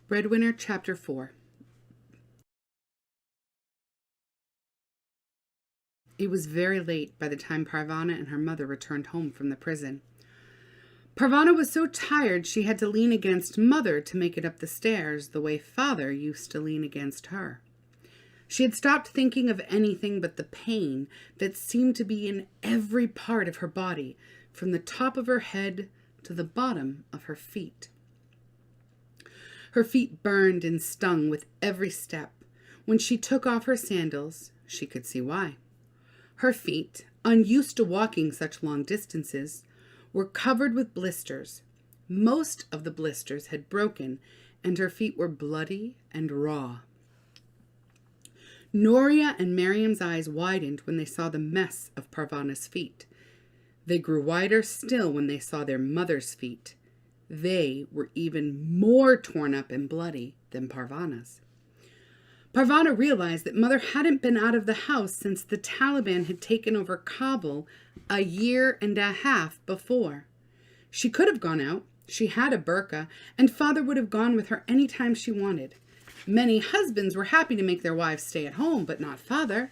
Breadwinner Chapter 4. It was very late by the time Parvana and her mother returned home from the prison. Parvana was so tired she had to lean against Mother to make it up the stairs the way Father used to lean against her. She had stopped thinking of anything but the pain that seemed to be in every part of her body, from the top of her head to the bottom of her feet. Her feet burned and stung with every step. When she took off her sandals, she could see why. Her feet, unused to walking such long distances, were covered with blisters. Most of the blisters had broken, and her feet were bloody and raw. Noria and Miriam's eyes widened when they saw the mess of Parvana's feet. They grew wider still when they saw their mother's feet. They were even more torn up and bloody than Parvana's. Parvana realized that Mother hadn't been out of the house since the Taliban had taken over Kabul a year and a half before. She could have gone out. She had a burqa, and Father would have gone with her any time she wanted. Many husbands were happy to make their wives stay at home, but not Father.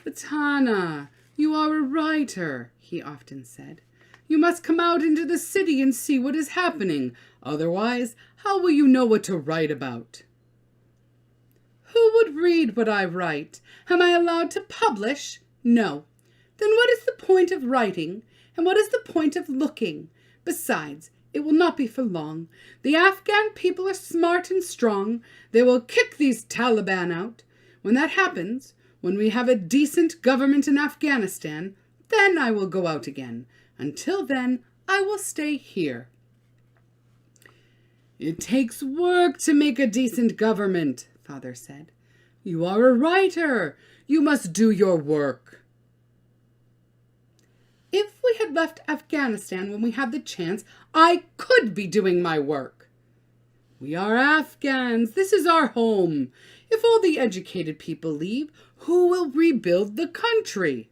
"But Hannah, you are a writer," he often said. "You must come out into the city and see what is happening. Otherwise, how will you know what to write about?" "Who would read what I write? Am I allowed to publish? No. Then what is the point of writing? And what is the point of looking? Besides, it will not be for long. The Afghan people are smart and strong. They will kick these Taliban out. When that happens, when we have a decent government in Afghanistan, then I will go out again. Until then, I will stay here." "It takes work to make a decent government," Father said. "You are a writer. You must do your work." "If we had left Afghanistan when we had the chance, I could be doing my work." "We are Afghans. This is our home. If all the educated people leave, who will rebuild the country?"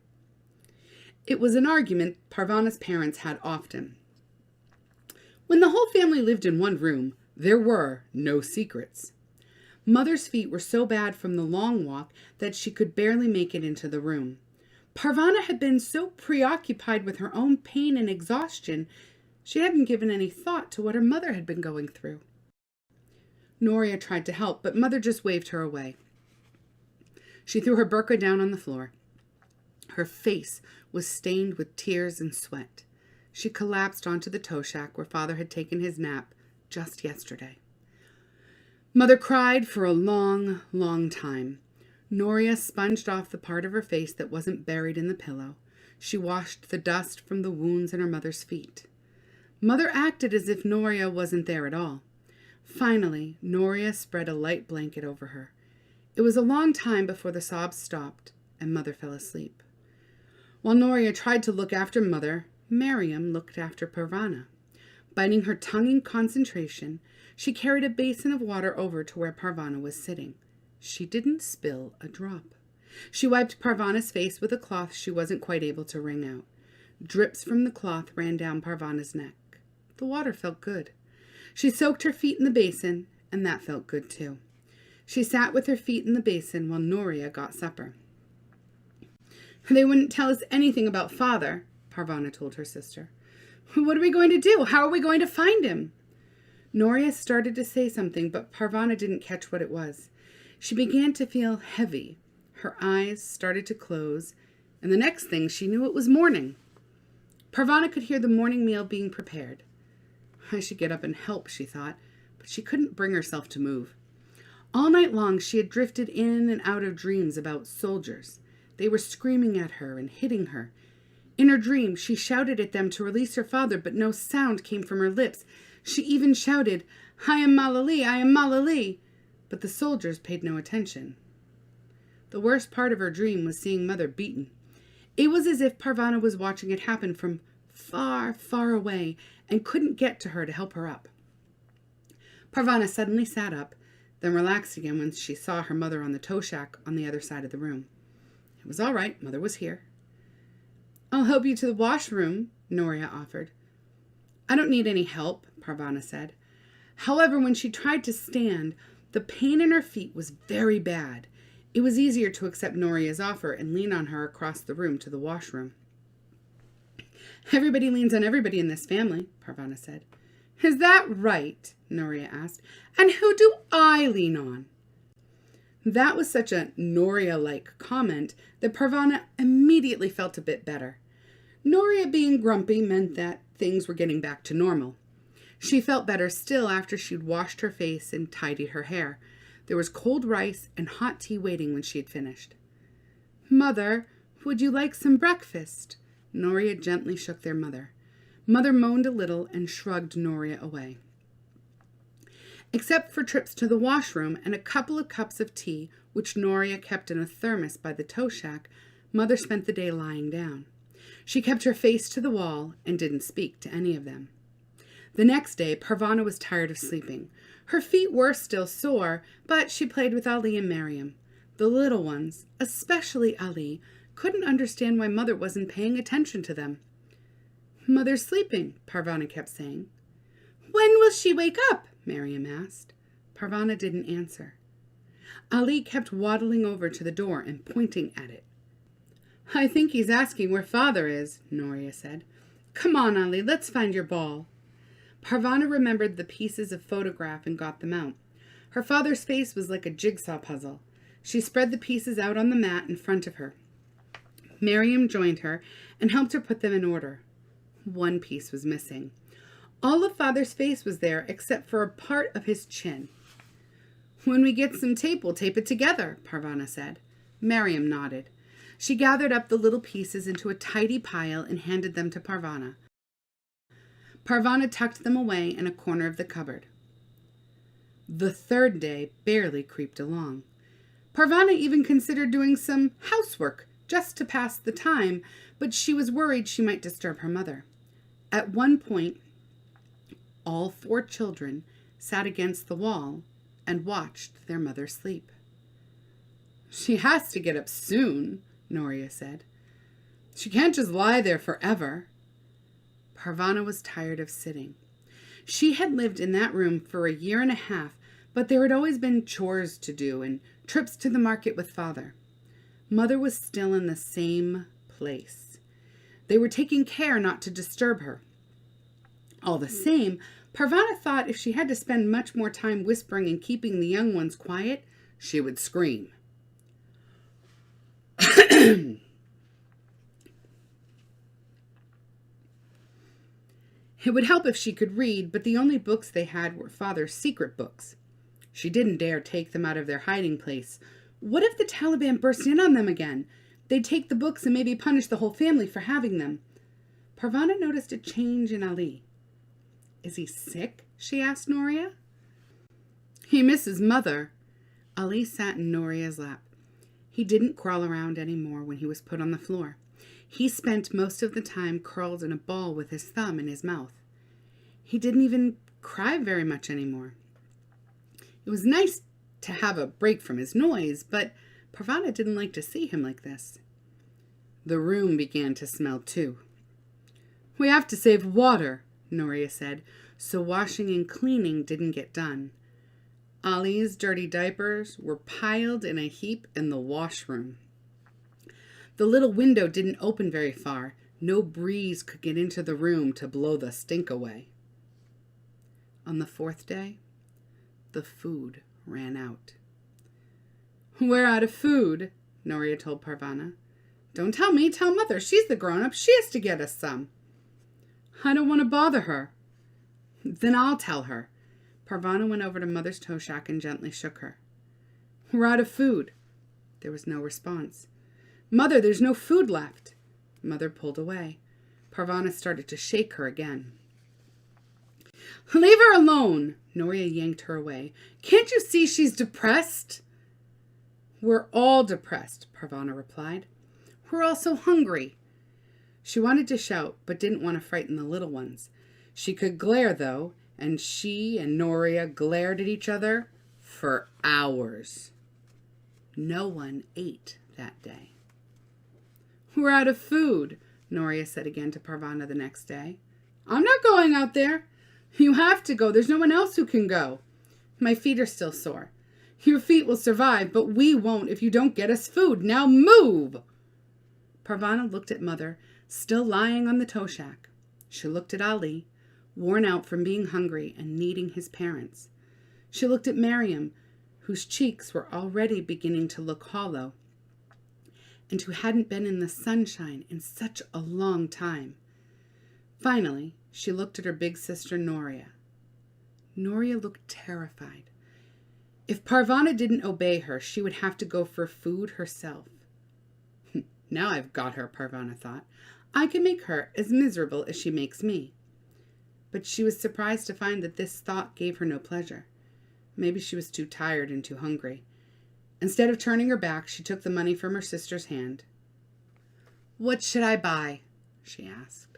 It was an argument Parvana's parents had often. When the whole family lived in one room, there were no secrets. Mother's feet were so bad from the long walk that she could barely make it into the room. Parvana had been so preoccupied with her own pain and exhaustion, she hadn't given any thought to what her mother had been going through. Noria tried to help, but Mother just waved her away. She threw her burqa down on the floor. Her face was stained with tears and sweat. She collapsed onto the tow shack where Father had taken his nap just yesterday. Mother cried for a long, long time. Noria sponged off the part of her face that wasn't buried in the pillow. She washed the dust from the wounds in her mother's feet. Mother acted as if Noria wasn't there at all. Finally, Noria spread a light blanket over her. It was a long time before the sobs stopped and Mother fell asleep. While Noria tried to look after Mother, Miriam looked after Parvana. Biting her tongue in concentration, she carried a basin of water over to where Parvana was sitting. She didn't spill a drop. She wiped Parvana's face with a cloth she wasn't quite able to wring out. Drips from the cloth ran down Parvana's neck. The water felt good. She soaked her feet in the basin, and that felt good too. She sat with her feet in the basin while Noria got supper. "They wouldn't tell us anything about Father," Parvana told her sister. "What are we going to do? How are we going to find him?" Noria started to say something, but Parvana didn't catch what it was. She began to feel heavy. Her eyes started to close, and the next thing she knew, it was morning. Parvana could hear the morning meal being prepared. I should get up and help, she thought, but she couldn't bring herself to move. All night long she had drifted in and out of dreams about soldiers. They were screaming at her and hitting her. In her dream, she shouted at them to release her father, but no sound came from her lips. She even shouted, "I am Malali, I am Malali," but the soldiers paid no attention. The worst part of her dream was seeing Mother beaten. It was as if Parvana was watching it happen from far, far away and couldn't get to her to help her up. Parvana suddenly sat up, then relaxed again when she saw her mother on the tow shack on the other side of the room. It was all right. Mother was here. "I'll help you to the washroom," Noria offered. "I don't need any help," Parvana said. However, when she tried to stand, the pain in her feet was very bad. It was easier to accept Noria's offer and lean on her across the room to the washroom. Everybody leans on everybody in this family, Parvana said. Is that right? Noria asked. And who do I lean on? That was such a Noria-like comment that Parvana immediately felt a bit better. Noria being grumpy meant that things were getting back to normal. She felt better still after she'd washed her face and tidied her hair. There was cold rice and hot tea waiting when she had finished. Mother, would you like some breakfast? Noria gently shook their mother. Mother moaned a little and shrugged Noria away. Except for trips to the washroom and a couple of cups of tea, which Noria kept in a thermos by the toe shack, Mother spent the day lying down. She kept her face to the wall and didn't speak to any of them. The next day, Parvana was tired of sleeping. Her feet were still sore, but she played with Ali and Miriam. The little ones, especially Ali, couldn't understand why Mother wasn't paying attention to them. Mother's sleeping, Parvana kept saying. When will she wake up? Miriam asked. Parvana didn't answer. Ali kept waddling over to the door and pointing at it. I think he's asking where Father is, Noria said. Come on, Ali, let's find your ball. Parvana remembered the pieces of photograph and got them out. Her father's face was like a jigsaw puzzle. She spread the pieces out on the mat in front of her. Miriam joined her and helped her put them in order. One piece was missing. All of Father's face was there except for a part of his chin. When we get some tape, we'll tape it together, Parvana said. Miriam nodded. She gathered up the little pieces into a tidy pile and handed them to Parvana. Parvana tucked them away in a corner of the cupboard. The third day barely creeped along. Parvana even considered doing some housework just to pass the time, but she was worried she might disturb her mother. At one point, all 4 children sat against the wall and watched their mother sleep. She has to get up soon, Noria said. She can't just lie there forever. Parvana was tired of sitting. She had lived in that room for 1.5 years, but there had always been chores to do and trips to the market with Father. Mother was still in the same place. They were taking care not to disturb her. All the same, Parvana thought if she had to spend much more time whispering and keeping the young ones quiet, she would scream. It would help if she could read, but the only books they had were Father's secret books. She didn't dare take them out of their hiding place. What if the Taliban burst in on them again? They'd take the books and maybe punish the whole family for having them. Parvana noticed a change in Ali. Is he sick? She asked Noria. He misses Mother. Ali sat in Noria's lap. He didn't crawl around anymore when he was put on the floor. He spent most of the time curled in a ball with his thumb in his mouth. He didn't even cry very much anymore. It was nice to have a break from his noise, but Parvana didn't like to see him like this. The room began to smell too. We have to save water, Noria said, so washing and cleaning didn't get done. Ali's dirty diapers were piled in a heap in the washroom. The little window didn't open very far. No breeze could get into the room to blow the stink away. On the 4th day, the food ran out. We're out of food, Noria told Parvana. Don't tell me, tell Mother. She's the grown-up. She has to get us some. I don't want to bother her. Then I'll tell her. Parvana went over to Mother's toe shack and gently shook her. We're out of food. There was no response. Mother, there's no food left. Mother pulled away. Parvana started to shake her again. Leave her alone. Noria yanked her away. Can't you see she's depressed? We're all depressed, Parvana replied. We're all so hungry. She wanted to shout, but didn't want to frighten the little ones. She could glare, though, and she and Noria glared at each other for hours. No one ate that day. We're out of food, Noria said again to Parvana the next day. I'm not going out there. You have to go. There's no one else who can go. My feet are still sore. Your feet will survive, but we won't if you don't get us food. Now move! Parvana looked at Mother, still lying on the tow shack. She looked at Ali, worn out from being hungry and needing his parents. She looked at Miriam, whose cheeks were already beginning to look hollow, and who hadn't been in the sunshine in such a long time. Finally, she looked at her big sister Noria. Noria looked terrified. If Parvana didn't obey her, she would have to go for food herself. Now I've got her, Parvana thought. I can make her as miserable as she makes me. But she was surprised to find that this thought gave her no pleasure. Maybe she was too tired and too hungry. Instead of turning her back, she took the money from her sister's hand. "What should I buy?" she asked.